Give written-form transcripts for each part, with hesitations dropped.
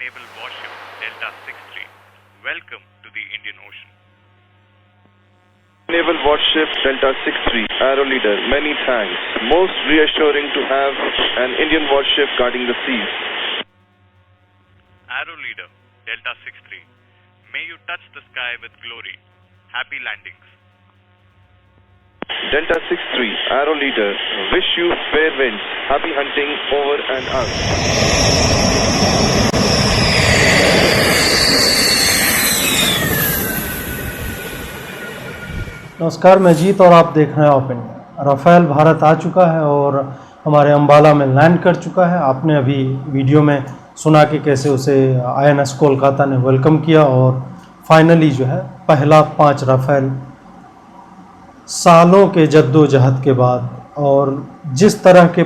naval warship Delta 63. Welcome to the Indian Ocean. Naval warship Delta 63, Arrow Leader, many thanks. Most reassuring to have an Indian warship guarding the seas. Arrow Leader Delta 63. May you touch the sky with glory. Happy landings. Delta 63, Arrow Leader, wish you fair winds. Happy hunting, over and out. नमस्कार, मैं जीत और आप देख रहे हैं op India. Rafale Bharat आ चुका है और हमारे अंबाला में लैंड कर चुका है। आपने अभी वीडियो में सुना कि कैसे उसे INS कोलकाता ने वेलकम किया और फाइनली जो है पहला 5 राफेल सालों के जद्दोजहद के बाद और जिस तरह के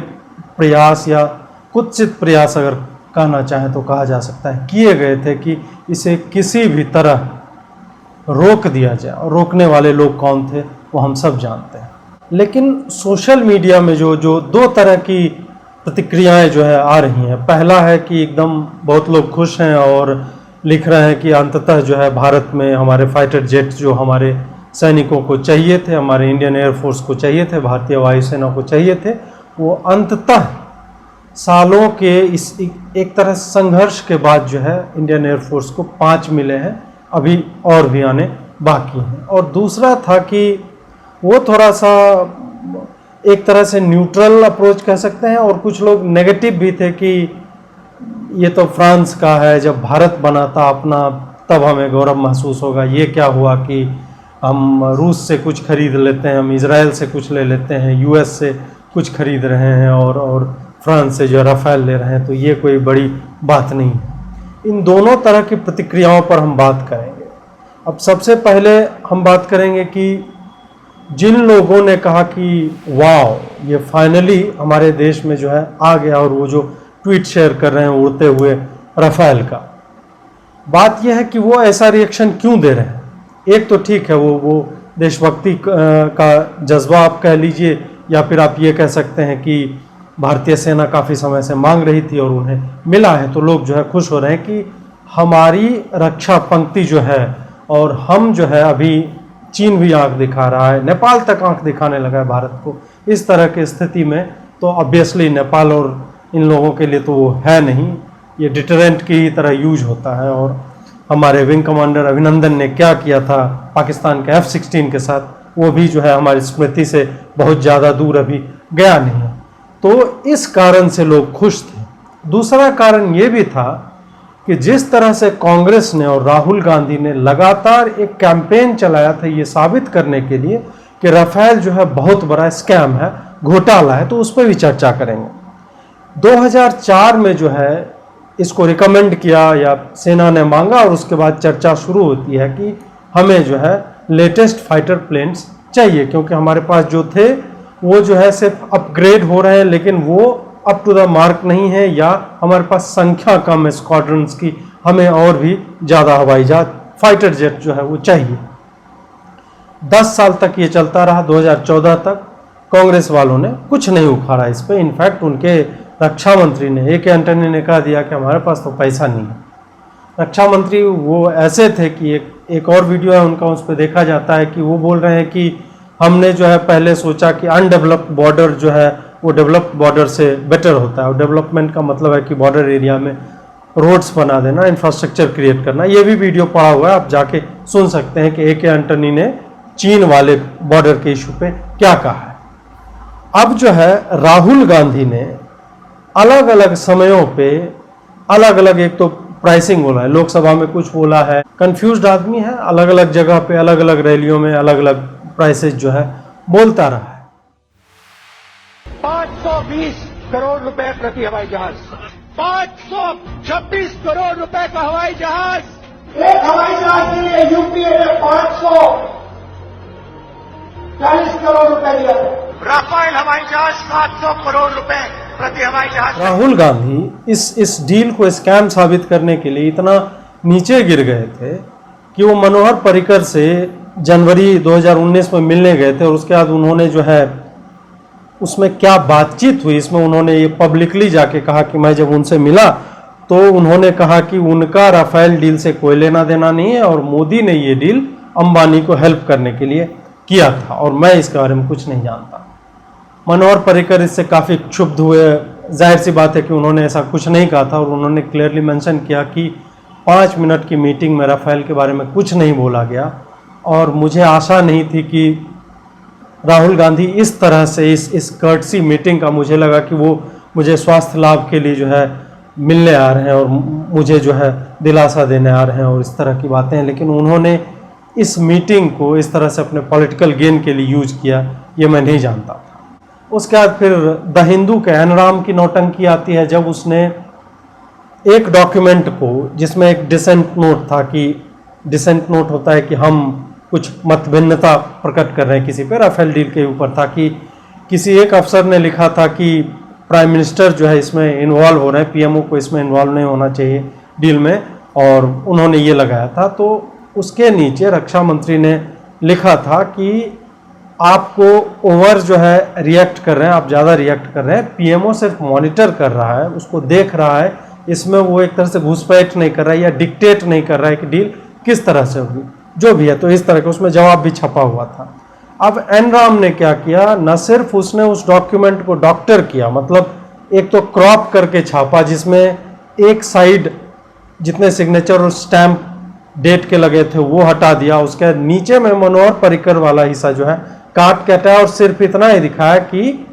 प्रयास या कुत्सित प्रयास अगर कहना चाहें तो कहा जा सकता है किए गए थे कि इसे किसी भी तरह रोक दिया जाए। और रोकने वाले लोग कौन थे वो हम सब जानते हैं। लेकिन सोशल मीडिया में जो दो तरह की प्रतिक्रियाएं जो है आ रही हैं। पहला है कि एकदम बहुत लोग खुश हैं और लिख रहे हैं कि अंततः जो है भारत में हमारे फाइटर जेट जो हमारे सैनिकों को चाहिए थे, हमारे इंडियन एयरफोर्स को चाहिए थे, भारतीय वायुसेना को चाहिए थे, वो अंततः सालों के इस एक तरह संघर्ष के बाद जो है इंडियन एयरफोर्स को 5 मिले हैं। अभी और भी आने बाकी हैं। और दूसरा था कि वो थोड़ा सा एक तरह से न्यूट्रल अप्रोच कह सकते हैं और कुछ लोग नेगेटिव भी थे कि ये तो फ्रांस का है, जब भारत बना था अपना तब हमें गौरव महसूस होगा। ये क्या हुआ कि हम रूस से कुछ खरीद लेते हैं, हम इजराइल से कुछ ले लेते हैं, US से कुछ खरीद रहे हैं और फ्रांस से जो राफेल ले रहे हैं, तो ये कोई बड़ी बात नहीं है। इन दोनों तरह की प्रतिक्रियाओं पर हम बात करेंगे। अब सबसे पहले हम बात करेंगे कि जिन लोगों ने कहा कि वाओ ये फाइनली हमारे देश में जो है आ गया और वो जो ट्वीट शेयर कर रहे हैं उड़ते हुए राफेल का, बात यह है कि वो ऐसा रिएक्शन क्यों दे रहे हैं। एक तो ठीक है वो देशभक्ति का जज्बा आप कह लीजिए या फिर आप ये कह सकते हैं कि भारतीय सेना काफ़ी समय से मांग रही थी और उन्हें मिला है, तो लोग जो है खुश हो रहे हैं कि हमारी रक्षा पंक्ति जो है और हम जो है अभी चीन भी आंख दिखा रहा है, नेपाल तक आंख दिखाने लगा है भारत को। इस तरह की स्थिति में तो ऑब्वियसली नेपाल और इन लोगों के लिए तो वो है नहीं, ये डिटरेंट की तरह यूज होता है। और हमारे विंग कमांडर अभिनंदन ने क्या किया था पाकिस्तान के F-16 के साथ, वो भी जो है हमारी स्मृति से बहुत ज़्यादा दूर अभी गया नहीं है। तो इस कारण से लोग खुश थे। दूसरा कारण ये भी था कि जिस तरह से कांग्रेस ने और राहुल गांधी ने लगातार एक कैंपेन चलाया था ये साबित करने के लिए कि राफेल जो है बहुत बड़ा स्कैम है, घोटाला है, तो उस पर भी चर्चा करेंगे। 2004 में जो है इसको रिकमेंड किया या सेना ने मांगा और उसके बाद चर्चा शुरू होती है कि हमें जो है लेटेस्ट फाइटर प्लेन्स चाहिए, क्योंकि हमारे पास जो थे वो जो है सिर्फ अपग्रेड हो रहे हैं लेकिन वो अप टू द मार्क नहीं है, या हमारे पास संख्या कम है स्क्वाड्रंस की, हमें और भी ज़्यादा हवाई जहाज फाइटर जेट जो है वो चाहिए। 10 साल तक ये चलता रहा। 2014 तक कांग्रेस वालों ने कुछ नहीं उखाड़ा इस पर। इनफैक्ट उनके रक्षा मंत्री ने AK एंटनी ने कहा दिया कि हमारे पास तो पैसा नहीं है। रक्षा मंत्री वो ऐसे थे कि एक और वीडियो है उनका, उस पर देखा जाता है कि वो बोल रहे हैं कि हमने जो है पहले सोचा कि अनडेवलप्ड बॉर्डर जो है वो डेवलप्ड बॉर्डर से बेटर होता है। और डेवलपमेंट का मतलब है कि बॉर्डर एरिया में रोड्स बना देना, इंफ्रास्ट्रक्चर क्रिएट करना। ये भी वीडियो पड़ा हुआ है, आप जाके सुन सकते हैं कि AK एंटनी ने चीन वाले बॉर्डर के इशू पे क्या कहा है। अब जो है राहुल गांधी ने अलग अलग समयों पे अलग अलग एक तो प्राइसिंग बोला है, लोकसभा में कुछ बोला है। कंफ्यूज्ड आदमी है, अलग अलग जगह पे अलग अलग रैलियों में अलग अलग प्राइसेस जो है बोलता रहा है। 520 करोड़ रुपए प्रति हवाई जहाज, 526 करोड़ रुपए का हवाई जहाज। एक हवाई जहाज के लिए UPA ने 540 करोड़ रुपए दिया। राफेल हवाई जहाज 700 करोड़ रुपए प्रति हवाई जहाज। राहुल गांधी इस डील को स्कैम साबित करने के लिए इतना नीचे गिर गए थे कि वो मनोहर पर्रिकर से जनवरी 2019 में मिलने गए थे और उसके बाद उन्होंने जो है उसमें क्या बातचीत हुई इसमें उन्होंने ये पब्लिकली जाके कहा कि मैं जब उनसे मिला तो उन्होंने कहा कि उनका राफेल डील से कोई लेना देना नहीं है और मोदी ने ये डील अंबानी को हेल्प करने के लिए किया था और मैं इसके बारे में कुछ नहीं जानता। मनोहर पर्रिकर इससे काफ़ी क्षुब्ध हुए। जाहिर सी बात है कि उन्होंने ऐसा कुछ नहीं कहा था और उन्होंने क्लियरली मेंशन किया कि 5 मिनट की मीटिंग में राफेल के बारे में कुछ नहीं बोला गया और मुझे आशा नहीं थी कि राहुल गांधी इस तरह से इस कर्टसी मीटिंग का, मुझे लगा कि वो मुझे स्वास्थ्य लाभ के लिए जो है मिलने आ रहे हैं और मुझे जो है दिलासा देने आ रहे हैं और इस तरह की बातें हैं, लेकिन उन्होंने इस मीटिंग को इस तरह से अपने पॉलिटिकल गेन के लिए यूज किया, ये मैं नहीं जानता था। उसके बाद फिर द हिंदू के एनराम की नौटंकी आती है, जब उसने एक डॉक्यूमेंट को जिसमें एक डिसेंट नोट था, कि डिसेंट नोट होता है कि हम कुछ मतभिन्नता प्रकट कर रहे हैं किसी पे, राफेल डील के ऊपर था कि किसी एक अफसर ने लिखा था कि प्राइम मिनिस्टर जो है इसमें इन्वॉल्व हो रहे हैं, पीएमओ को इसमें इन्वॉल्व नहीं होना चाहिए डील में, और उन्होंने ये लगाया था। तो उसके नीचे रक्षा मंत्री ने लिखा था कि आपको ओवर जो है रिएक्ट कर रहे हैं, आप ज़्यादा रिएक्ट कर रहे हैं, पीएमओ सिर्फ मॉनिटर कर रहा है, उसको देख रहा है, इसमें वो एक तरह से घुसपैठ नहीं कर रहा है या डिक्टेट नहीं कर रहा है कि डील किस तरह से होगी, जो भी है। तो इस तरह का उसमें जवाब भी छपा हुआ था। अब एनराम ने क्या किया, न सिर्फ उसने उस डॉक्यूमेंट को डॉक्टर किया, मतलब एक तो क्रॉप करके छापा जिसमें एक साइड जितने सिग्नेचर और स्टैम्प डेट के लगे थे वो हटा दिया, उसके नीचे में मनोहर पर्रिकर वाला हिस्सा जो है काट के हटाया और सिर्फ इतना ही दिखाया कि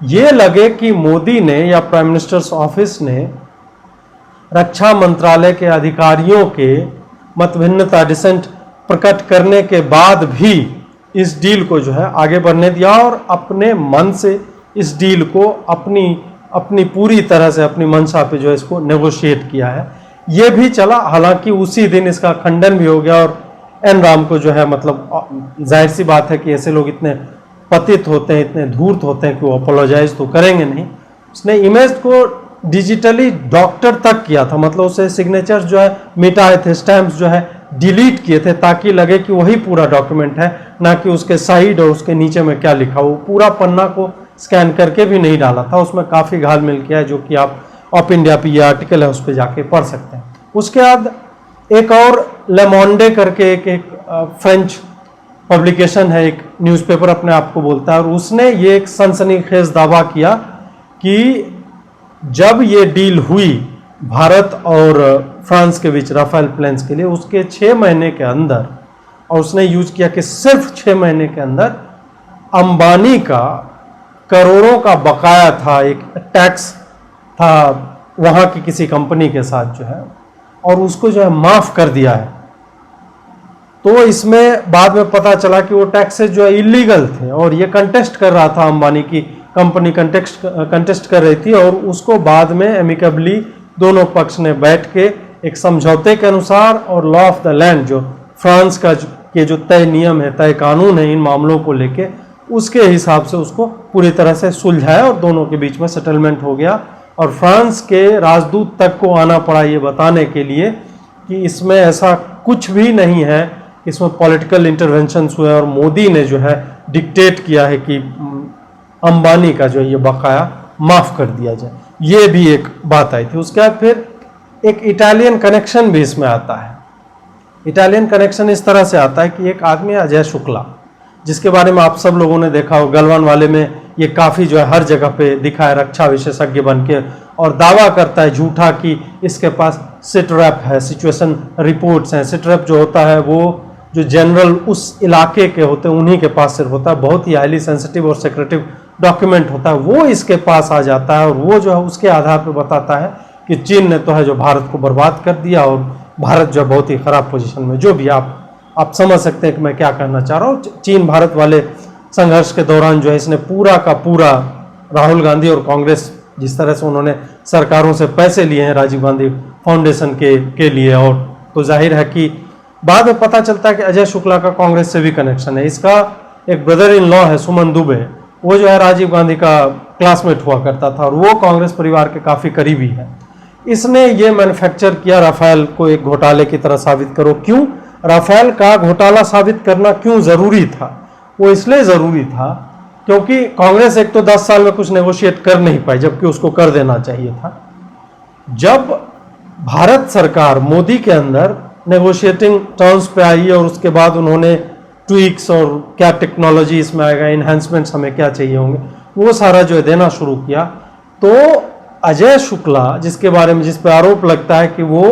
ये लगे कि मोदी ने या प्राइम मिनिस्टर्स ऑफिस ने रक्षा मंत्रालय के अधिकारियों के मतभिन्नता डिसेंट प्रकट करने के बाद भी इस डील को जो है आगे बढ़ने दिया और अपने मन से इस डील को अपनी पूरी तरह से अपनी मंशा पे जो है इसको नेगोशिएट किया है। ये भी चला, हालांकि उसी दिन इसका खंडन भी हो गया और एनराम को जो है, मतलब जाहिर सी बात है कि ऐसे लोग इतने पतित होते हैं, इतने धूर्त होते हैं कि वो अपोलोजाइज तो करेंगे नहीं। उसने इमेज को डिजिटली डॉक्टर तक किया था, मतलब उसे सिग्नेचर्स जो है मिटाए थे, स्टैम्प्स जो है डिलीट किए थे ताकि लगे कि वही पूरा डॉक्यूमेंट है, ना कि उसके साइड और उसके नीचे में क्या लिखा। वो पूरा पन्ना को स्कैन करके भी नहीं डाला था, उसमें काफ़ी घाल मिल गया है, जो कि आप ऑफ इंडिया पे ये आर्टिकल है उस पर जाके पढ़ सकते हैं। उसके बाद एक और ले मोंडे करके एक फ्रेंच पब्लिकेशन है, एक न्यूज़पेपर अपने आप को बोलता है, और उसने ये एक सनसनीखेज दावा किया कि जब ये डील हुई भारत और फ्रांस के बीच राफेल प्लेन्स के लिए, उसके 6 महीने के अंदर, और उसने यूज किया कि सिर्फ 6 महीने के अंदर अंबानी का करोड़ों का बकाया था, एक टैक्स था वहाँ की किसी कंपनी के साथ जो है, और उसको जो है माफ कर दिया है। तो इसमें बाद में पता चला कि वो टैक्सेस जो है इलीगल थे और ये कंटेस्ट कर रहा था, अंबानी की कंपनी कंटेस्ट कर रही थी, और उसको बाद में एमिकेबली दोनों पक्ष ने बैठ के एक समझौते के अनुसार और लॉ ऑफ द लैंड, जो फ्रांस का के जो तय नियम है, तय कानून है इन मामलों को लेके, उसके हिसाब से उसको पूरी तरह से सुलझाया और दोनों के बीच में सेटलमेंट हो गया। और फ्रांस के राजदूत तक को आना पड़ा ये बताने के लिए कि इसमें ऐसा कुछ भी नहीं है, इसमें पॉलिटिकल इंटरवेंशंस हुए और मोदी ने जो है डिक्टेट किया है कि अंबानी का जो ये बकाया माफ कर दिया जाए। ये भी एक बात आई थी। उसके बाद फिर एक इटालियन कनेक्शन भी इसमें आता है। इटालियन कनेक्शन इस तरह से आता है कि एक आदमी है अजय शुक्ला, जिसके बारे में आप सब लोगों ने देखा हो, गलवान वाले में ये काफ़ी जो है हर जगह पे दिखा है, रक्षा विशेषज्ञ बन के, और दावा करता है झूठा कि इसके पास सिटरैप है, सिचुएशन रिपोर्ट्स हैं। सिटरैप जो होता है वो जो जनरल उस इलाके के होते हैं उन्हीं के पास सिर्फ होता है, बहुत ही हाईली सेंसिटिव और सेक्रेटिव डॉक्यूमेंट होता है, वो इसके पास आ जाता है और वो जो है उसके आधार पर बताता है कि चीन ने तो है जो भारत को बर्बाद कर दिया और भारत जो है बहुत ही ख़राब पोजीशन में। जो भी आप समझ सकते हैं कि मैं क्या कहना चाह रहा हूँ। चीन भारत वाले संघर्ष के दौरान जो है इसने पूरा का पूरा राहुल गांधी और कांग्रेस, जिस तरह से उन्होंने सरकारों से पैसे लिए हैं राजीव गांधी फाउंडेशन के लिए, और तो जाहिर है कि बाद में पता चलता है कि अजय शुक्ला का कांग्रेस से भी कनेक्शन है। इसका एक ब्रदर इन लॉ है सुमन दुबे, वो जो है राजीव गांधी का क्लासमेट हुआ करता था और वो कांग्रेस परिवार के काफ़ी करीबी है। इसने ये मैन्युफैक्चर किया राफेल को एक घोटाले की तरह साबित करो। क्यों राफेल का घोटाला साबित करना क्यों ज़रूरी था? वो इसलिए ज़रूरी था क्योंकि कांग्रेस एक तो 10 साल में कुछ नेगोशिएट कर नहीं पाई, जबकि उसको कर देना चाहिए था। जब भारत सरकार मोदी के अंदर नेगोशिएटिंग टर्म्स पे आई और उसके बाद उन्होंने ट्वीक्स और क्या टेक्नोलॉजी इसमें आएगा, इन्हेंसमेंट्स हमें क्या चाहिए होंगे, वो सारा जो है देना शुरू किया। तो अजय शुक्ला जिसके बारे में जिस पर आरोप लगता है कि वो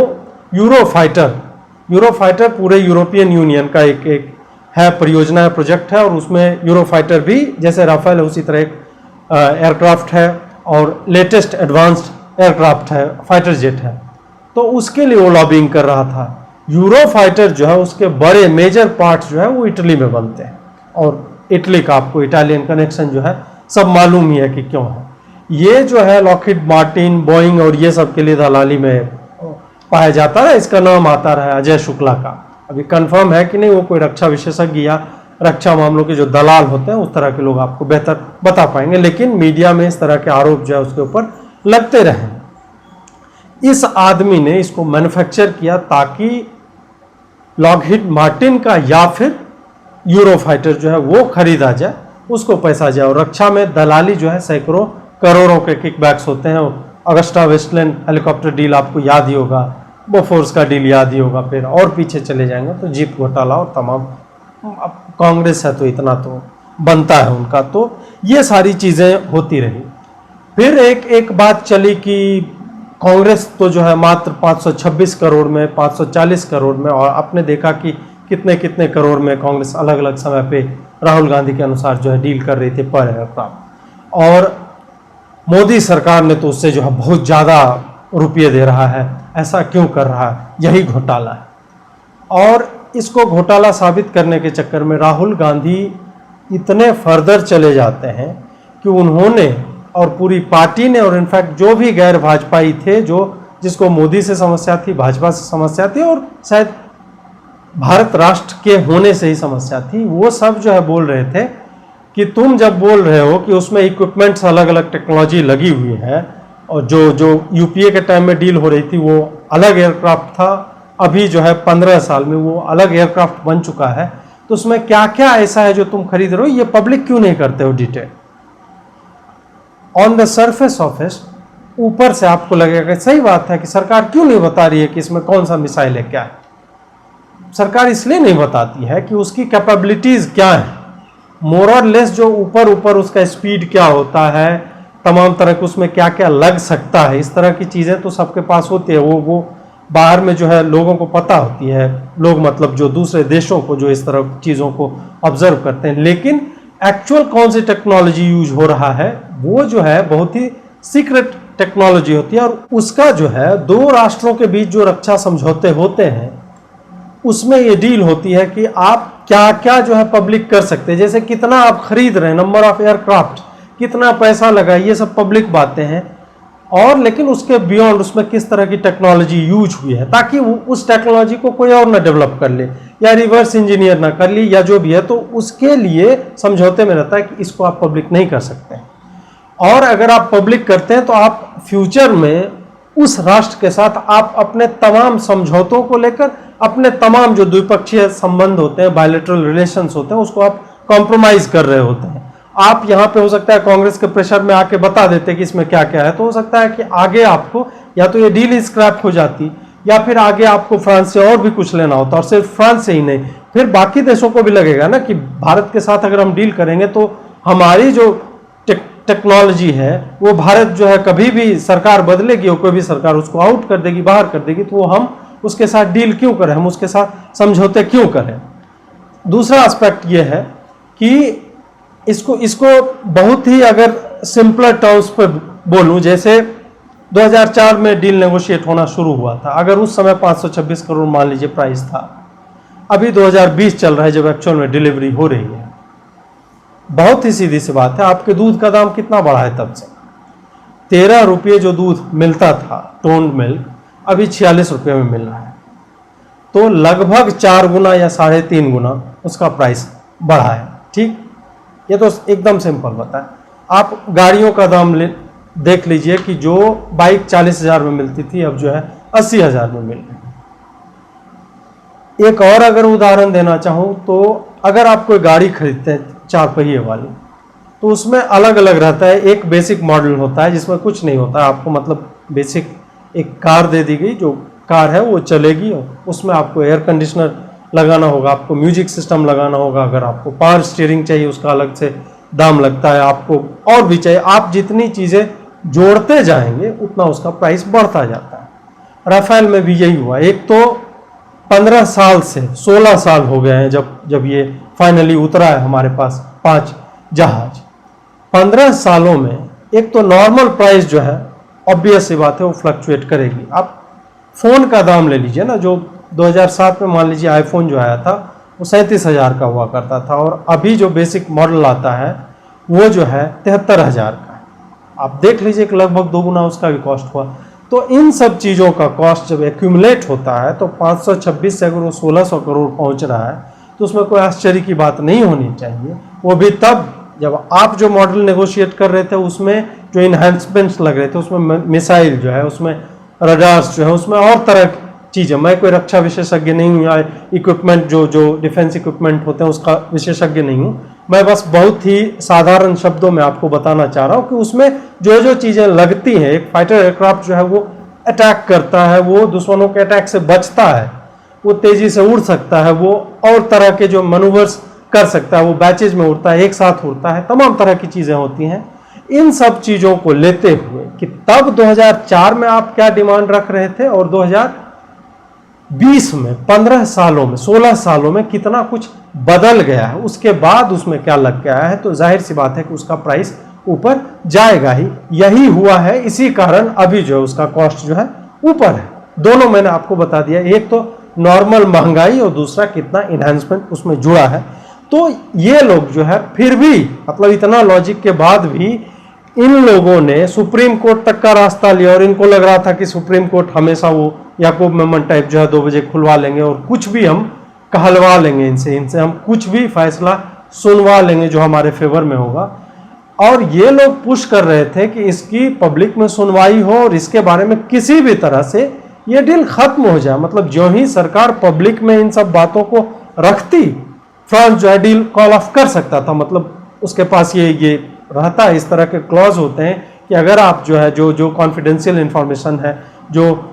यूरो फाइटर पूरे यूरोपियन यूनियन का एक है परियोजना है, प्रोजेक्ट है, और उसमें यूरो फाइटर भी जैसे राफेल है उसी तरह एक एयरक्राफ्ट है और लेटेस्ट एडवांस्ड एयरक्राफ्ट है, फाइटर जेट है। तो उसके लिए वो लॉबिंग कर रहा था। यूरो फाइटर जो है उसके बड़े मेजर पार्ट्स जो है वो इटली में बनते हैं, और इटली का आपको इटालियन कनेक्शन जो है सब मालूम ही है कि क्यों है। ये जो है लॉकहीड मार्टिन, बोइंग और ये सब के लिए दलाली में पाया जाता है। इसका नाम आता रहा अजय शुक्ला का। अभी कंफर्म है कि नहीं, वो कोई रक्षा विशेषज्ञ या रक्षा मामलों के जो दलाल होते हैं उस तरह के लोग आपको बेहतर बता पाएंगे, लेकिन मीडिया में इस तरह के आरोप जो है उसके ऊपर लगते रहे। इस आदमी ने इसको मैन्युफैक्चर किया ताकि लॉकहीड मार्टिन का या फिर यूरो फाइटर जो है वो खरीदा जाए, उसको पैसा जाए। और रक्षा में दलाली जो है सैकड़ों करोड़ों के किकबैक्स होते हैं। अगस्टा वेस्टलैंड हेलीकॉप्टर डील आपको याद ही होगा, बोफोर्स का डील याद ही होगा, फिर और पीछे चले जाएंगे तो जीप घोटाला और तमाम, अब कांग्रेस है तो इतना तो बनता है उनका। तो ये सारी चीज़ें होती रही। फिर एक बात चली कि कांग्रेस तो जो है मात्र 526 करोड़ में, 540 करोड़ में, और आपने देखा कि कितने कितने करोड़ में कांग्रेस अलग अलग समय पे राहुल गांधी के अनुसार जो है डील कर रही थी पर एयरक्राफ्ट। और मोदी सरकार ने तो उससे जो है बहुत ज़्यादा रुपये दे रहा है। ऐसा क्यों कर रहा है? यही घोटाला है। और इसको घोटाला साबित करने के चक्कर में राहुल गांधी इतने फर्दर चले जाते हैं कि उन्होंने और पूरी पार्टी ने, और इनफैक्ट जो भी गैर भाजपाई थे, जो जिसको मोदी से समस्या थी, भाजपा से समस्या थी और शायद भारत राष्ट्र के होने से ही समस्या थी, वो सब जो है बोल रहे थे कि तुम जब बोल रहे हो कि उसमें इक्विपमेंट्स अलग अलग टेक्नोलॉजी लगी हुई है, और जो यूपीए के टाइम में डील हो रही थी वो अलग एयरक्राफ्ट था, अभी जो है 15 साल में वो अलग एयरक्राफ्ट बन चुका है, तो उसमें क्या क्या ऐसा है जो तुम खरीद रहे हो, ये पब्लिक क्यों नहीं करते हो detail? On the surface of it, ऊपर से आपको लगेगा सही बात है कि सरकार क्यों नहीं बता रही है कि इसमें कौन सा मिसाइल है, क्या है। सरकार इसलिए नहीं बताती है कि उसकी कैपेबिलिटीज क्या है, मोर और लेस जो ऊपर ऊपर उसका स्पीड क्या होता है, तमाम तरह के उसमें क्या क्या लग सकता है, इस तरह की चीज़ें तो सबके पास होती है। वो बाहर में जो है लोगों को पता होती है, लोग मतलब जो दूसरे देशों को जो इस तरह चीज़ों को ऑब्जर्व करते हैं, लेकिन एक्चुअल कौन सी टेक्नोलॉजी यूज हो रहा है वो जो है बहुत ही सीक्रेट टेक्नोलॉजी होती है। और उसका जो है दो राष्ट्रों के बीच जो रक्षा समझौते होते हैं उसमें ये डील होती है कि आप क्या क्या जो है पब्लिक कर सकते हैं, जैसे कितना आप खरीद रहे हैं, नंबर ऑफ एयरक्राफ्ट, कितना पैसा लगा, ये सब पब्लिक बातें हैं। और लेकिन उसके बियॉन्ड उसमें किस तरह की टेक्नोलॉजी यूज हुई है, ताकि वो उस टेक्नोलॉजी को कोई और ना डेवलप कर ले या रिवर्स इंजीनियर ना कर ले या जो भी है, तो उसके लिए समझौते में रहता है कि इसको आप पब्लिक नहीं कर सकते हैं। और अगर आप पब्लिक करते हैं तो आप फ्यूचर में उस राष्ट्र के साथ आप अपने तमाम समझौतों को लेकर, अपने तमाम जो द्विपक्षीय संबंध होते हैं, बायलैटरल रिलेशंस होते हैं, उसको आप कॉम्प्रोमाइज कर रहे होते हैं। आप यहाँ पे हो सकता है कांग्रेस के प्रेशर में आके बता देते कि इसमें क्या क्या है, तो हो सकता है कि आगे आपको या तो ये डील स्क्रैप हो जाती या फिर आगे आपको फ्रांस से और भी कुछ लेना होता, और सिर्फ फ्रांस से ही नहीं, फिर बाकी देशों को भी लगेगा ना कि भारत के साथ अगर हम डील करेंगे तो हमारी जो टेक्नोलॉजी है वो भारत जो है, कभी भी सरकार बदलेगी और कोई भी सरकार उसको आउट कर देगी, बाहर कर देगी, तो वो हम उसके साथ डील क्यों करें, हम उसके साथ समझौते क्यों करें। दूसरा एस्पेक्ट ये है कि इसको बहुत ही अगर सिंपलर टर्म्स पे बोलूं, जैसे 2004 में डील नेगोशिएट होना शुरू हुआ था, अगर उस समय 526 करोड़ मान लीजिए प्राइस था, अभी 2020 चल रहा है जब एक्चुअल में डिलीवरी हो रही है, बहुत ही सीधी सी बात है, आपके दूध का दाम कितना बढ़ा है तब से। 13 रुपये जो दूध मिलता था टोन्ड मिल्क, अभी 46 रुपये में मिल रहा है, तो लगभग 4 गुना या 3.5 गुना उसका प्राइस बढ़ा है। ठीक, ये तो एकदम सिंपल बात है। आप गाड़ियों का दाम देख लीजिए कि जो बाइक 40,000 में मिलती थी अब जो है 80,000 में मिल रही है। एक और अगर उदाहरण देना चाहूँ तो अगर आप कोई गाड़ी खरीदते हैं 4 पहिए वाली, तो उसमें अलग अलग रहता है। एक बेसिक मॉडल होता है जिसमें कुछ नहीं होता है, आपको मतलब बेसिक एक कार दे दी गई, जो कार है वो चलेगी और उसमें आपको एयर कंडीशनर लगाना होगा, आपको म्यूजिक सिस्टम लगाना होगा, अगर आपको पावर स्टीयरिंग चाहिए उसका अलग से दाम लगता है, आपको और भी चाहिए। आप जितनी चीज़ें जोड़ते जाएंगे उतना उसका प्राइस बढ़ता जाता है। राफेल में भी यही हुआ। एक तो 15 साल से 16 साल हो गए हैं जब ये फाइनली उतरा है हमारे पास 5 जहाज। 15 सालों में एक तो नॉर्मल प्राइस जो है ऑब्वियस सी बात है वो फ्लक्चुएट करेगी। आप फ़ोन का दाम ले लीजिए ना, जो 2007 में मान लीजिए आईफोन जो आया था वो 37,000 का हुआ करता था, और अभी जो बेसिक मॉडल आता है वो जो है 73,000 का है। आप देख लीजिए कि लगभग 2 गुना उसका भी कॉस्ट हुआ। तो इन सब चीज़ों का कॉस्ट जब एक्यूमुलेट होता है तो 526 से अगर वो 1600 करोड़ पहुंच रहा है तो उसमें कोई आश्चर्य की बात नहीं होनी चाहिए। वो भी तब जब आप जो मॉडल नेगोशिएट कर रहे थे उसमें जो इन्हांसमेंट्स लग रहे थे, उसमें मिसाइल जो है, उसमें रडार्स जो है, उसमें और तरह की चीज़ें। मैं कोई रक्षा विशेषज्ञ नहीं हूँ या इक्विपमेंट जो डिफेंस इक्विपमेंट होते हैं उसका विशेषज्ञ नहीं हूँ। मैं बस बहुत ही साधारण शब्दों में आपको बताना चाह रहा हूँ कि उसमें जो जो चीज़ें लगती हैं, एक फाइटर एयरक्राफ्ट जो है वो अटैक करता है, वो दुश्मनों के अटैक से बचता है, वो तेज़ी से उड़ सकता है, वो और तरह के जो मनूवर्स कर सकता है, वो बैचेज में उड़ता है, एक साथ उड़ता है, तमाम तरह की चीज़ें होती हैं। इन सब चीज़ों को लेते हुए कि तब 2004 में आप क्या डिमांड रख रहे थे और 2020 में 15 सालों में 16 सालों में कितना कुछ बदल गया है, उसके बाद उसमें क्या लग गया है, तो जाहिर सी बात है कि उसका प्राइस ऊपर जाएगा ही। यही हुआ है, इसी कारण अभी जो है उसका कॉस्ट जो है ऊपर है। दोनों मैंने आपको बता दिया, एक तो नॉर्मल महंगाई और दूसरा कितना इन्हांसमेंट उसमें जुड़ा है। तो ये लोग जो है फिर भी मतलब इतना लॉजिक के बाद भी इन लोगों ने सुप्रीम कोर्ट तक का रास्ता लिया, और इनको लग रहा था कि सुप्रीम कोर्ट हमेशा वो याकूब मेमन टाइप जो है 2 बजे खुलवा लेंगे और कुछ भी हम कहलवा लेंगे, इनसे हम कुछ भी फैसला सुनवा लेंगे जो हमारे फेवर में होगा। और ये लोग पुश कर रहे थे कि इसकी पब्लिक में सुनवाई हो और इसके बारे में किसी भी तरह से ये डील खत्म हो जाए। मतलब जो ही सरकार पब्लिक में इन सब बातों को रखती, फ्रांस जो है डील कॉल ऑफ कर सकता था। मतलब उसके पास ये रहता है, इस तरह के क्लॉज होते हैं कि अगर आप जो है जो कॉन्फिडेंशियल इंफॉर्मेशन है, जो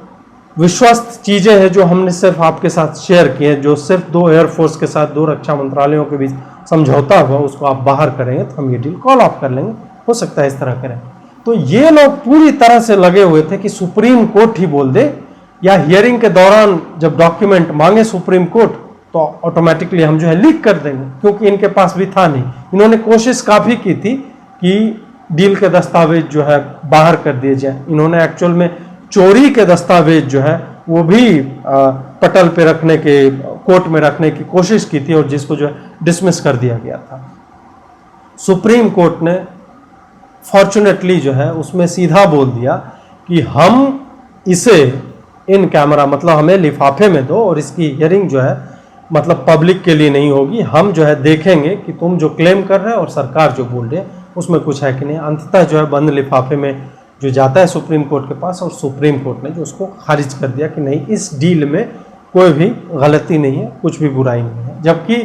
विश्वस्त चीज़ें हैं जो हमने सिर्फ आपके साथ शेयर की हैं, जो सिर्फ 2 एयरफोर्स के साथ 2 रक्षा मंत्रालयों के बीच समझौता हुआ, उसको आप बाहर करेंगे तो हम ये डील कॉल ऑफ कर लेंगे। हो सकता है इस तरह करें। तो ये लोग पूरी तरह से लगे हुए थे कि सुप्रीम कोर्ट ही बोल दे, या हियरिंग के दौरान जब डॉक्यूमेंट मांगे सुप्रीम कोर्ट तो ऑटोमेटिकली हम जो है लीक कर देंगे, क्योंकि इनके पास भी था नहीं। इन्होंने कोशिश काफ़ी की थी कि डील के दस्तावेज जो है बाहर कर दिए जाए। इन्होंने एक्चुअल में चोरी के दस्तावेज जो है वो भी पटल पे रखने के, कोर्ट में रखने की कोशिश की थी, और जिसको जो है डिसमिस कर दिया गया था। सुप्रीम कोर्ट ने फॉर्चुनेटली जो है उसमें सीधा बोल दिया कि हम इसे इन कैमरा, मतलब हमें लिफाफे में दो, और इसकी हियरिंग जो है मतलब पब्लिक के लिए नहीं होगी। हम जो है देखेंगे कि तुम जो क्लेम कर रहे हो और सरकार जो बोल रही है उसमें कुछ है कि नहीं। अंततः जो है बंद लिफाफे में जो जाता है सुप्रीम कोर्ट के पास, और सुप्रीम कोर्ट ने जो उसको खारिज कर दिया कि नहीं, इस डील में कोई भी गलती नहीं है, कुछ भी बुराई नहीं है। जबकि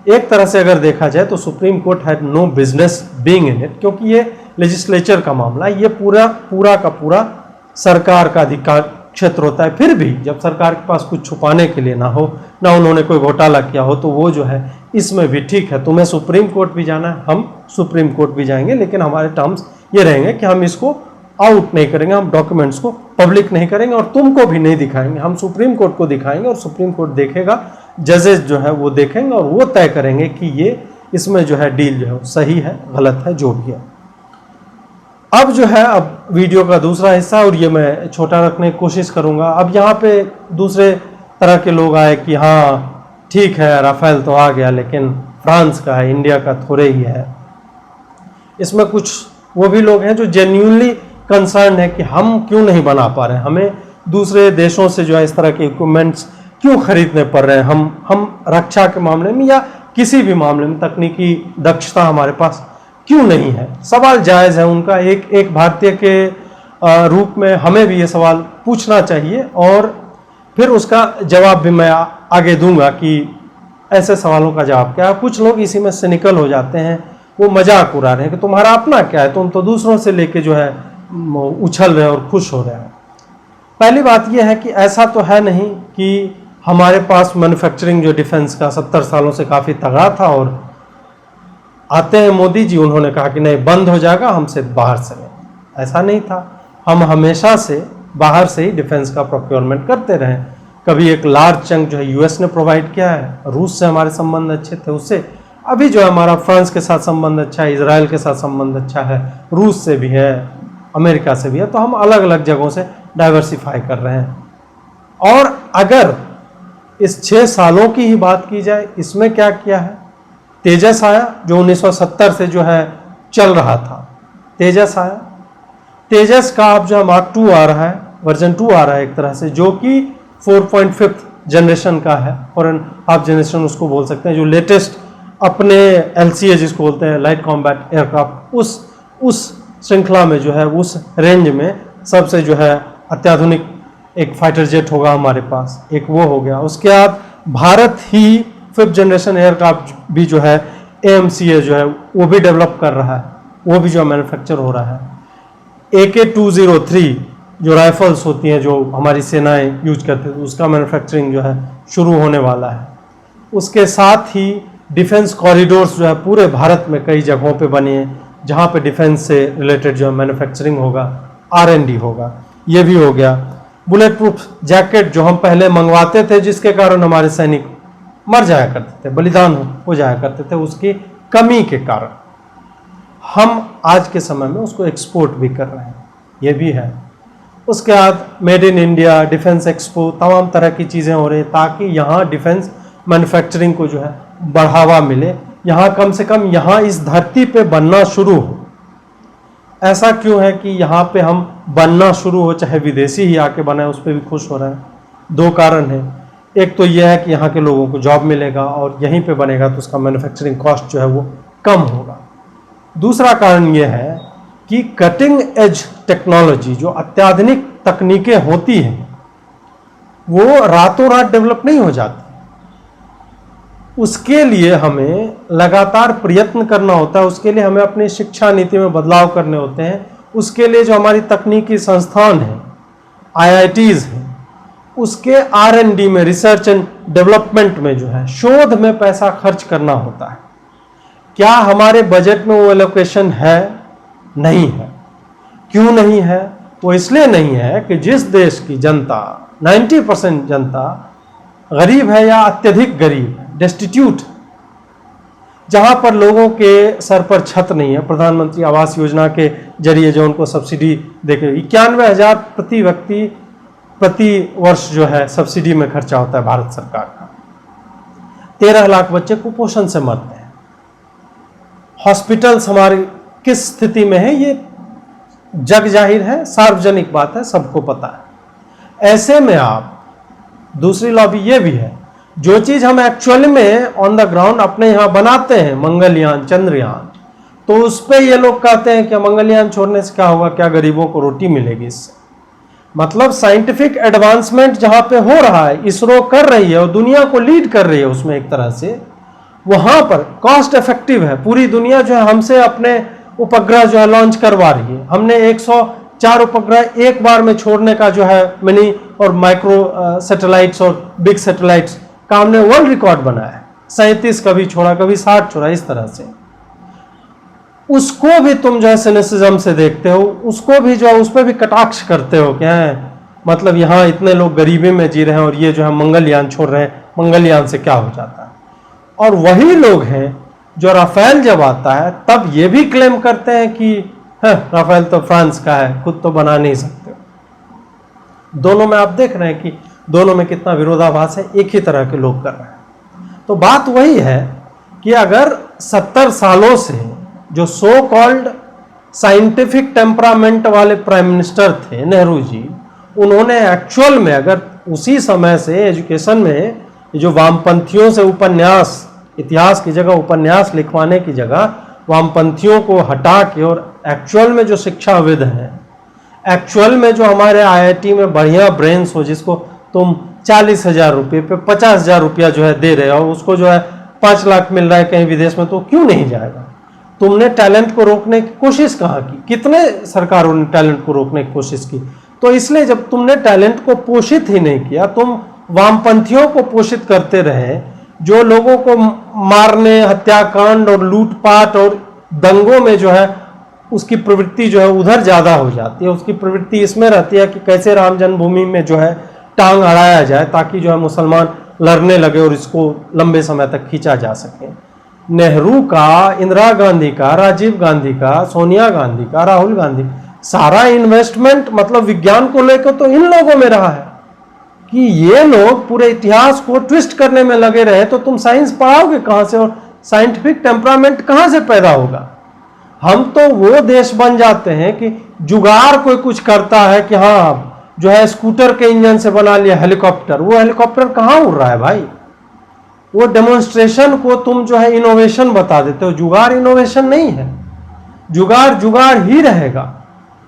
एक तरह से अगर देखा जाए तो supreme court had no business being in it, क्योंकि ये लेजिस्लेचर का मामला है, ये पूरा का पूरा सरकार का अधिकार क्षेत्र होता है। फिर भी जब सरकार के पास कुछ छुपाने के लिए ना हो, ना उन्होंने कोई घोटाला किया हो, तो वो जो है इसमें भी ठीक है, तुम्हें सुप्रीम कोर्ट भी जाना है, हम सुप्रीम कोर्ट भी जाएंगे, लेकिन हमारे टर्म्स ये रहेंगे कि हम इसको आउट नहीं करेंगे, हम डॉक्यूमेंट्स को पब्लिक नहीं करेंगे और तुमको भी नहीं दिखाएंगे। हम सुप्रीम कोर्ट को दिखाएंगे और सुप्रीम कोर्ट देखेगा, जजेस जो है वो देखेंगे और वो तय करेंगे कि ये इसमें जो है डील जो है सही है, गलत है, जो भी है। अब जो है अब वीडियो का दूसरा हिस्सा, और ये मैं छोटा रखने की कोशिश करूंगा। अब यहाँ पे दूसरे तरह के लोग आए कि हाँ ठीक है राफेल तो आ गया, लेकिन फ्रांस का है, इंडिया का थोड़े ही है। इसमें कुछ वो भी लोग हैं जो जेन्युइनली कंसर्न है कि हम क्यों नहीं बना पा रहे हैं, हमें दूसरे देशों से जो है इस तरह के इक्विपमेंट्स क्यों खरीदने पड़ रहे हैं, हम रक्षा के मामले में या किसी भी मामले में तकनीकी दक्षता हमारे पास क्यों नहीं है। सवाल जायज़ है उनका, एक भारतीय के रूप में हमें भी ये सवाल पूछना चाहिए, और फिर उसका जवाब भी मैं आगे दूंगा कि ऐसे सवालों का जवाब क्या है। कुछ लोग इसी में सिनिकल हो जाते हैं, वो मजाक उड़ा रहे हैं कि तुम्हारा अपना क्या है, तुम तो दूसरों से लेके जो है उछल रहे हैं और खुश हो रहे हैं। पहली बात यह है कि ऐसा तो है नहीं कि हमारे पास मैन्युफैक्चरिंग जो डिफेंस का 70 सालों से काफ़ी तगड़ा था और आते हैं मोदी जी, उन्होंने कहा कि नहीं बंद हो जाएगा, हमसे बाहर से नहीं। ऐसा नहीं था, हम हमेशा से बाहर से ही डिफेंस का प्रोक्योरमेंट करते रहे। कभी एक लार्ज चंक जो है यूएस ने प्रोवाइड किया है, रूस से हमारे संबंध अच्छे थे उससे, अभी जो है हमारा फ्रांस के साथ संबंध अच्छा है, इजराइल के साथ संबंध अच्छा है, रूस से भी है, अमेरिका से भी है। तो हम अलग अलग जगहों से डाइवर्सिफाई कर रहे हैं। और अगर इस 6 सालों की ही बात की जाए, इसमें क्या किया है? तेजस आया जो 1970 से जो है चल रहा था, तेजस आया। तेजस का अब जो मार्क 2 आ रहा है, वर्जन 2 आ रहा है एक तरह से, जो कि 4.5 जनरेशन का है, 4.5 जनरेशन उसको बोल सकते हैं, जो लेटेस्ट अपने LCA जिसको बोलते हैं लाइट कॉम्बैट एयरक्राफ्ट, उस श्रृंखला में जो है, उस रेंज में सबसे जो है अत्याधुनिक एक फाइटर जेट होगा हमारे पास, एक वो हो गया। उसके बाद भारत ही 5th जनरेशन एयरक्राफ्ट भी जो है AMCA जो है वो भी डेवलप कर रहा है, वो भी जो मैन्युफैक्चर हो रहा है। AK-203 जो राइफल्स होती हैं जो हमारी सेनाएं यूज करते थे, उसका मैन्युफैक्चरिंग जो है शुरू होने वाला है। उसके साथ ही डिफेंस कॉरिडोर्स जो है पूरे भारत में कई जगहों पे बने हैं, जहाँ पे डिफेंस से रिलेटेड जो है मैन्युफैक्चरिंग होगा, R&D होगा, ये भी हो गया। बुलेट प्रूफ जैकेट जो हम पहले मंगवाते थे, जिसके कारण हमारे सैनिक मर जाया करते थे, बलिदान हो जाया करते थे, उसकी कमी के कारण हम आज के समय में उसको एक्सपोर्ट भी कर रहे हैं, ये भी है। उसके बाद made in India, defence expo, तमाम तरह की चीज़ें हो रही हैं ताकि यहाँ डिफेंस मैन्युफैक्चरिंग को जो है बढ़ावा मिले, यहाँ कम से कम यहाँ इस धरती पे बनना शुरू हो। ऐसा क्यों है कि यहाँ पे हम बनना शुरू हो, चाहे विदेशी ही आके बनाए, उस पर भी खुश हो रहे हैं। 2 कारण हैं, एक तो यह है कि यहाँ के लोगों को जॉब मिलेगा और यहीं पे बनेगा तो उसका मैन्युफैक्चरिंग कॉस्ट जो है वो कम होगा। दूसरा कारण यह है कि कटिंग एज टेक्नोलॉजी, जो अत्याधुनिक तकनीकें होती हैं, वो रातों रात डेवलप नहीं हो जाती। उसके लिए हमें लगातार प्रयत्न करना होता है, उसके लिए हमें अपनी शिक्षा नीति में बदलाव करने होते हैं। उसके लिए जो हमारी तकनीकी संस्थान हैं, IITs हैं, उसके R&D में, रिसर्च एंड डेवलपमेंट में जो है, शोध में पैसा खर्च करना होता है। क्या हमारे बजट में वो एलोकेशन है? नहीं है। क्यों नहीं है? वो इसलिए नहीं है कि जिस देश की जनता, 90% जनता गरीब है या अत्यधिक गरीब है, डेस्टिट्यूट, जहां पर लोगों के सर पर छत नहीं है, प्रधानमंत्री आवास योजना के जरिए जो उनको सब्सिडी देके 91,000 प्रति व्यक्ति प्रति वर्ष जो है सब्सिडी में खर्चा होता है भारत सरकार का। 13 लाख बच्चे कुपोषण से मरते हैं। हॉस्पिटल्स हमारे किस स्थिति में है, ये जग जाहिर है, सार्वजनिक बात है, सबको पता है। ऐसे में आप, दूसरी लॉबी ये भी है, जो चीज हम एक्चुअली में ऑन द ग्राउंड अपने यहाँ बनाते हैं, मंगलयान, चंद्रयान, तो उस पर ये लोग कहते हैं कि मंगलयान छोड़ने से क्या होगा, क्या गरीबों को रोटी मिलेगी इससे। मतलब साइंटिफिक एडवांसमेंट जहां पे हो रहा है, इसरो कर रही है और दुनिया को लीड कर रही है उसमें एक तरह से, वहां पर कॉस्ट इफेक्टिव है। पूरी दुनिया जो है हमसे अपने उपग्रह जो है लॉन्च करवा रही है। हमने 104 उपग्रह एक बार में छोड़ने का जो है मिनी और माइक्रो सैटेलाइट्स और बिग सैटेलाइट्स का हमने वर्ल्ड रिकॉर्ड बनाया है। 37 कभी छोड़ा, कभी 60 छोड़ा, इस तरह से। उसको भी तुम जो है सिनिसिज्म से देखते हो, उसको भी जो है उस पर भी कटाक्ष करते हो, क्या है मतलब यहाँ इतने लोग गरीबी में जी रहे हैं और ये जो है मंगलयान छोड़ रहे हैं, मंगलयान से क्या हो जाता है। और वही लोग हैं जो राफेल जब आता है तब ये भी क्लेम करते हैं कि राफेल तो फ्रांस का है, खुद तो बना नहीं सकते। दोनों में आप देख रहे हैं कि दोनों में कितना विरोधाभास है, एक ही तरह के लोग कर रहे हैं। तो बात वही है कि अगर 70 सालों से जो सो कॉल्ड साइंटिफिक टेम्परामेंट वाले प्राइम मिनिस्टर थे नेहरू जी, उन्होंने एक्चुअल में अगर उसी समय से एजुकेशन में जो वामपंथियों से उपन्यास, इतिहास की जगह उपन्यास लिखवाने की जगह वामपंथियों को हटा के और एक्चुअल में जो शिक्षाविद हैं, एक्चुअल में जो हमारे IIT में बढ़िया ब्रेन्स हो, जिसको तुम 40,000 रुपये पे 50,000 रुपया जो है दे रहे हो, उसको जो है 5 लाख मिल रहा है कहीं विदेश में, तो क्यों नहीं जाएगा। तुमने टैलेंट को रोकने की कोशिश कहाँ की? कितने सरकारों ने टैलेंट को रोकने की कोशिश की? तो इसलिए जब तुमने टैलेंट को पोषित ही नहीं किया, तुम वामपंथियों को पोषित करते रहे, जो लोगों को मारने, हत्याकांड और लूटपाट और दंगों में जो है उसकी प्रवृत्ति जो है उधर ज़्यादा हो जाती है। उसकी प्रवृत्ति इसमें रहती है कि कैसे राम जन्मभूमि में जो है टांग अड़ाया जाए ताकि जो है मुसलमान लड़ने लगे और इसको लंबे समय तक खींचा जा सके। नेहरू का, इंदिरा गांधी का, राजीव गांधी का, सोनिया गांधी का, राहुल गांधी, सारा इन्वेस्टमेंट मतलब विज्ञान को लेकर तो इन लोगों में रहा है कि ये लोग पूरे इतिहास को ट्विस्ट करने में लगे रहे, तो तुम साइंस पढ़ाओगे कहाँ से और साइंटिफिक टेम्परामेंट कहाँ से पैदा होगा। हम तो वो देश बन जाते हैं कि जुगाड़ कोई कुछ करता है कि हाँ जो है स्कूटर के इंजन से बना लिया हेलीकॉप्टर, वो हेलीकॉप्टर कहाँ उड़ रहा है भाई। वो डेमोन्स्ट्रेशन को तुम जो है इनोवेशन बता देते हो, जुगाड़ इनोवेशन नहीं है, जुगाड़ जुगाड़ ही रहेगा,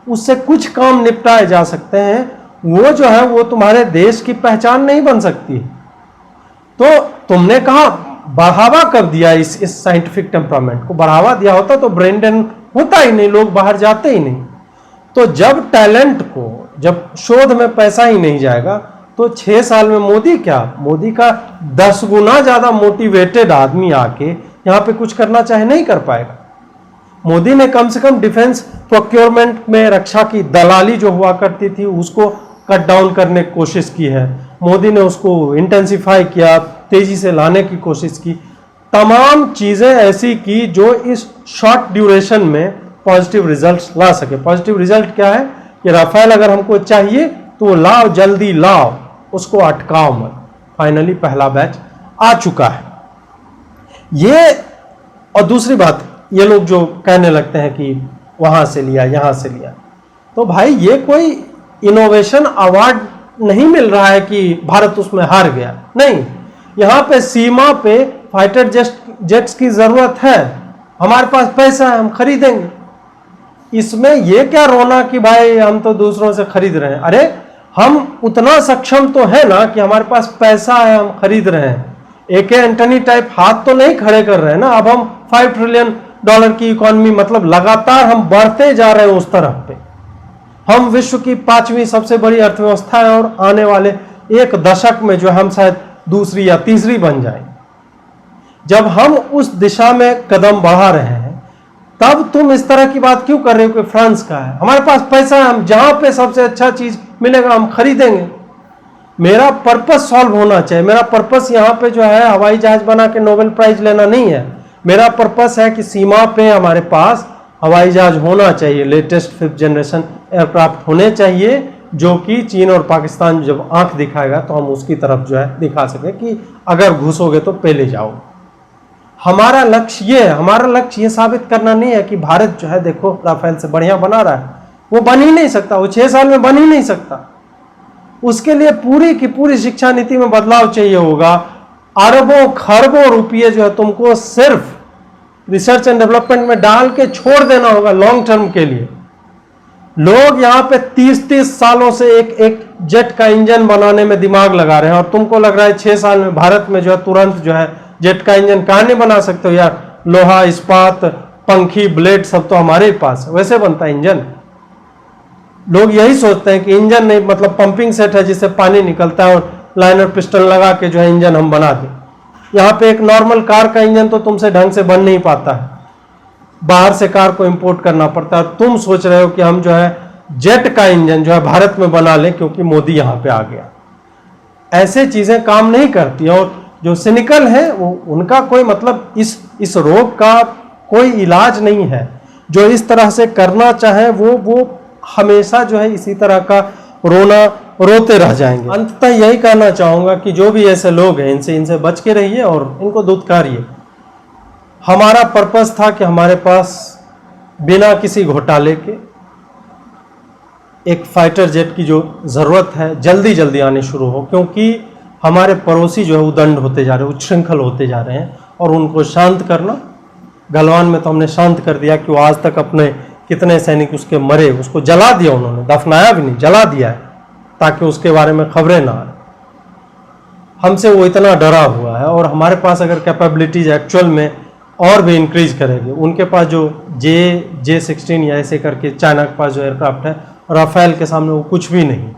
उससे कुछ काम निपटाए जा सकते हैं, वो जो है वो तुम्हारे देश की पहचान नहीं बन सकती। तो तुमने कहा बढ़ावा कब दिया इस साइंटिफिक टेम्परामेंट को? बढ़ावा दिया होता तो ब्रेन ड्रेन होता ही नहीं, लोग बाहर जाते ही नहीं। तो जब टैलेंट को, जब शोध में पैसा ही नहीं जाएगा तो 6 साल में मोदी का 10 गुना ज्यादा मोटिवेटेड आदमी आके यहाँ पे कुछ करना चाहे नहीं कर पाएगा। मोदी ने कम से कम डिफेंस प्रोक्योरमेंट में रक्षा की दलाली जो हुआ करती थी उसको कट डाउन करने की कोशिश की है। मोदी ने उसको इंटेंसिफाई किया, तेजी से लाने की कोशिश की, तमाम चीजें ऐसी की जो इस शॉर्ट ड्यूरेशन में पॉजिटिव रिजल्ट्स ला सके। पॉजिटिव रिजल्ट क्या है कि राफेल अगर हमको चाहिए तो लाओ, जल्दी लाओ, उसको अटकाओ मत। फाइनली पहला बैच आ चुका है ये। और दूसरी बात, ये लोग जो कहने लगते हैं कि वहां से लिया, यहां से लिया, तो भाई ये कोई इनोवेशन अवार्ड नहीं मिल रहा है कि भारत उसमें हार गया, नहीं। यहां पे सीमा पे फाइटर जेट्स की जरूरत है, हमारे पास पैसा है, हम खरीदेंगे। इसमें ये क्या रोना कि भाई हम तो दूसरों से खरीद रहे हैं। अरे हम उतना सक्षम तो है ना कि हमारे पास पैसा है, हम खरीद रहे हैं। AK एंटनी टाइप हाथ तो नहीं खड़े कर रहे हैं ना। अब हम $5 ट्रिलियन की इकोनॉमी, मतलब लगातार हम बढ़ते जा रहे हैं उस तरफ पे। हम विश्व की 5वीं सबसे बड़ी अर्थव्यवस्था है और आने वाले 1 दशक में जो हम शायद दूसरी या तीसरी बन जाए। जब हम उस दिशा में कदम बढ़ा रहे हैं तब तुम इस तरह की बात क्यों कर रहे हो कि फ्रांस का है, हमारे पास पैसा है, हम जहां पे सबसे अच्छा चीज मिलेगा हम खरीदेंगे। मेरा पर्पस सॉल्व होना चाहिए। मेरा पर्पस यहाँ पे जो है हवाई जहाज बना के नोबेल प्राइज लेना नहीं है। मेरा पर्पस है कि सीमा पे हमारे पास हवाई जहाज होना चाहिए, लेटेस्ट 5th जनरेशन एयरक्राफ्ट होने चाहिए, जो कि चीन और पाकिस्तान जब आंख दिखाएगा तो हम उसकी तरफ जो है दिखा सके कि अगर घुसोगे तो पहले जाओ। हमारा लक्ष्य ये है, हमारा लक्ष्य ये साबित करना नहीं है कि भारत जो है देखो राफेल से बढ़िया बना रहा है। वो बन ही नहीं सकता, वो 6 साल में बन ही नहीं सकता। उसके लिए पूरी की पूरी शिक्षा नीति में बदलाव चाहिए होगा। अरबों खरबों रुपये जो है तुमको सिर्फ रिसर्च एंड डेवलपमेंट में डाल के छोड़ देना होगा लॉन्ग टर्म के लिए। लोग यहाँ पे 30-30 सालों से एक जेट का इंजन बनाने में दिमाग लगा रहे हैं और तुमको लग रहा है 6 साल में भारत में जो है तुरंत जो है जेट का इंजन कहाँ नहीं बना सकते हो यार। लोहा, इस्पात, पंखी, ब्लेड सब तो हमारे ही पास है, वैसे बनता है इंजन। लोग यही सोचते हैं कि इंजन नहीं, मतलब पंपिंग सेट है जिससे पानी निकलता है और लाइनर पिस्टन लगा के जो है इंजन हम बना दें। यहाँ पे एक नॉर्मल कार का इंजन तो तुमसे ढंग से बन नहीं पाता है, बाहर से कार को इंपोर्ट करना पड़ता है। तुम सोच रहे हो कि हम जो है जेट का इंजन जो है भारत में बना लें क्योंकि मोदी यहाँ पे आ गया। ऐसे चीजें काम नहीं करती। और जो सिनिकल है वो उनका कोई मतलब इस रोग का कोई इलाज नहीं है। जो इस तरह से करना चाहे वो हमेशा जो है इसी तरह का रोते रह जाएंगे। अंततः यही कहना चाहूंगा कि जो भी ऐसे लोग हैं इनसे बच के रहिए और इनको धुतकारिए। हमारा पर्पस था कि हमारे पास बिना किसी घोटाले के एक फाइटर जेट की जो ज़रूरत है जल्दी जल्दी आने शुरू हो, क्योंकि हमारे पड़ोसी जो है उदंड होते जा रहे हैं, उच्छृंखल होते जा रहे हैं। और उनको शांत करना, गलवान में तो हमने शांत कर दिया कि वो आज तक अपने कितने सैनिक उसके मरे, उसको जला दिया उन्होंने, दफनाया भी नहीं, जला दिया है ताकि उसके बारे में खबरें ना आए। हमसे वो इतना डरा हुआ है और हमारे पास अगर कैपेबिलिटीज एक्चुअल में और भी इंक्रीज करेगी। उनके पास जो J-16 या ऐसे करके चाइना के पास जो एयरक्राफ्ट है राफेल के सामने वो कुछ भी नहीं।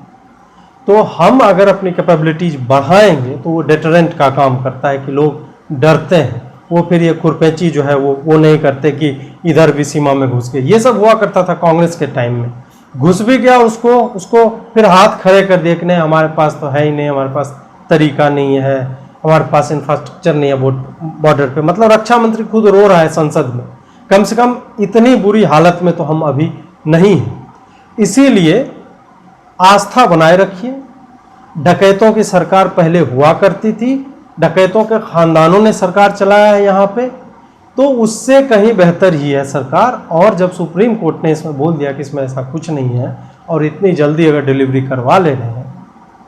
तो हम अगर अपनी कैपेबिलिटीज बढ़ाएंगे तो वो डेटरेंट का काम करता है कि लोग डरते हैं, वो फिर ये खुरपेची जो है वो नहीं करते कि इधर भी सीमा में घुस गए। ये सब हुआ करता था कांग्रेस के टाइम में, घुस भी गया उसको फिर हाथ खड़े कर दिए कि नहीं हमारे पास तो है ही नहीं, हमारे पास तरीका नहीं है, हमारे पास इंफ्रास्ट्रक्चर नहीं है बॉर्डर पे। मतलब रक्षा मंत्री खुद रो रहा है संसद में। कम से कम इतनी बुरी हालत में तो हम अभी नहीं हैं। इसीलिए आस्था बनाए रखिए। डकैतों की सरकार पहले हुआ करती थी, डकैतों के खानदानों ने सरकार चलाया है यहाँ पे, तो उससे कहीं बेहतर ही है सरकार। और जब सुप्रीम कोर्ट ने इसमें बोल दिया कि इसमें ऐसा कुछ नहीं है और इतनी जल्दी अगर डिलीवरी करवा ले रहे हैं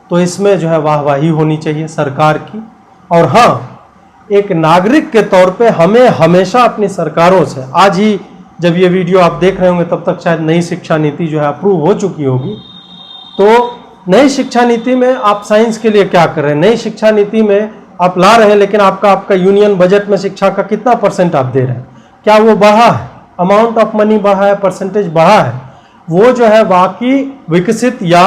तो इसमें जो है वाहवाही होनी चाहिए सरकार की। और हाँ, एक नागरिक के तौर पे हमें हमेशा अपनी सरकारों से, आज ही जब ये वीडियो आप देख रहे होंगे तब तक शायद नई शिक्षा नीति जो है अप्रूव हो चुकी होगी, तो नई शिक्षा नीति में आप साइंस के लिए क्या कर रहे हैं? नई शिक्षा नीति में आप ला रहे हैं, लेकिन आपका यूनियन बजट में शिक्षा का कितना % आप दे रहे हैं? क्या वो बढ़ा है? अमाउंट ऑफ मनी बढ़ा है, परसेंटेज बढ़ा है? वो जो है बाकी विकसित, या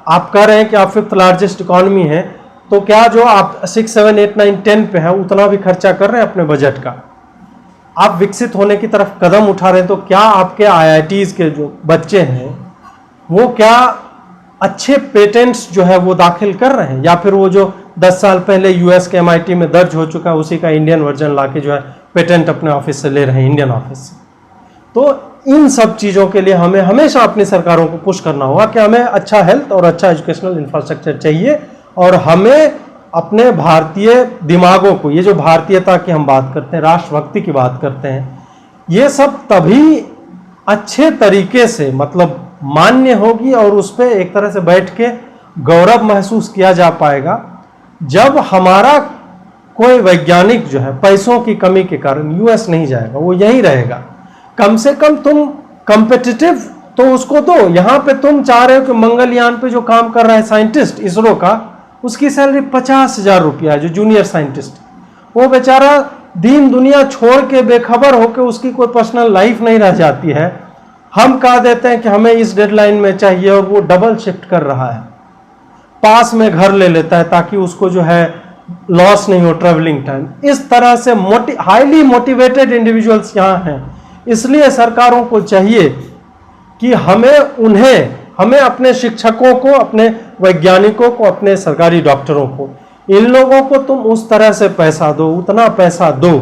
आप कह रहे हैं कि आप 5th लार्जेस्ट इकोनॉमी है, तो क्या जो आप 6, 7, 8, 9, 10 पे है उतना भी खर्चा कर रहे हैं अपने बजट का? आप विकसित होने की तरफ कदम उठा रहे हैं, तो क्या आपके IITs के जो बच्चे हैं वो क्या अच्छे पेटेंट्स जो है वो दाखिल कर रहे हैं, या फिर वो जो 10 साल पहले US के MIT में दर्ज हो चुका है उसी का इंडियन वर्जन लाके जो है पेटेंट अपने ऑफिस से ले रहे हैं, इंडियन ऑफिस से? तो इन सब चीज़ों के लिए हमें हमेशा अपनी सरकारों को पुश करना होगा कि हमें अच्छा हेल्थ और अच्छा एजुकेशनल इंफ्रास्ट्रक्चर चाहिए, और हमें अपने भारतीय दिमागों को, ये जो भारतीयता की हम बात करते हैं, राष्ट्रभक्ति की बात करते हैं, ये सब तभी अच्छे तरीके से मतलब मान्य होगी और उस पर एक तरह से बैठ के गौरव महसूस किया जा पाएगा जब हमारा कोई वैज्ञानिक जो है पैसों की कमी के कारण US नहीं जाएगा, वो यहीं रहेगा। कम से कम तुम कॉम्पिटिटिव तो उसको दो। यहाँ पे तुम चाह रहे हो कि मंगलयान पे जो काम कर रहा है साइंटिस्ट इसरो का, उसकी सैलरी 50,000 रुपया है, जो जूनियर साइंटिस्ट, वो बेचारा दीन दुनिया छोड़ के बेखबर होकर उसकी कोई पर्सनल लाइफ नहीं रह जाती है। हम कह देते हैं कि हमें इस डेडलाइन में चाहिए और वो डबल शिफ्ट कर रहा है, पास में घर ले लेता है ताकि उसको जो है लॉस नहीं हो ट्रैवलिंग टाइम। इस तरह से हाईली मोटिवेटेड इंडिविजुअल्स यहाँ हैं। इसलिए सरकारों को चाहिए कि हमें अपने शिक्षकों को, अपने वैज्ञानिकों को, अपने सरकारी डॉक्टरों को, इन लोगों को तुम उस तरह से पैसा दो, उतना पैसा दो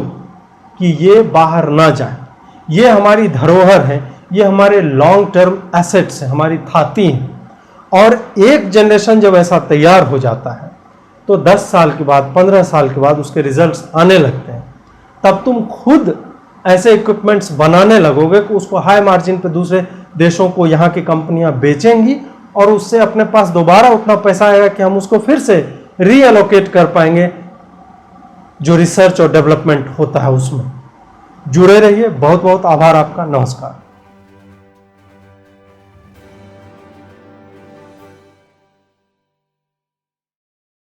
कि ये बाहर ना जाए। ये हमारी धरोहर है, ये हमारे लॉन्ग टर्म एसेट्स हैं, हमारी थाती हैं। और एक जनरेशन जब ऐसा तैयार हो जाता है तो 10 साल के बाद, 15 साल के बाद उसके रिजल्ट्स आने लगते हैं। तब तुम खुद ऐसे इक्विपमेंट्स बनाने लगोगे कि उसको हाई मार्जिन पे दूसरे देशों को यहाँ की कंपनियां बेचेंगी, और उससे अपने पास दोबारा उतना पैसा आएगा कि हम उसको फिर से रीएलोकेट कर पाएंगे जो रिसर्च और डेवलपमेंट होता है उसमें। जुड़े रहिए। बहुत बहुत आभार आपका। नमस्कार।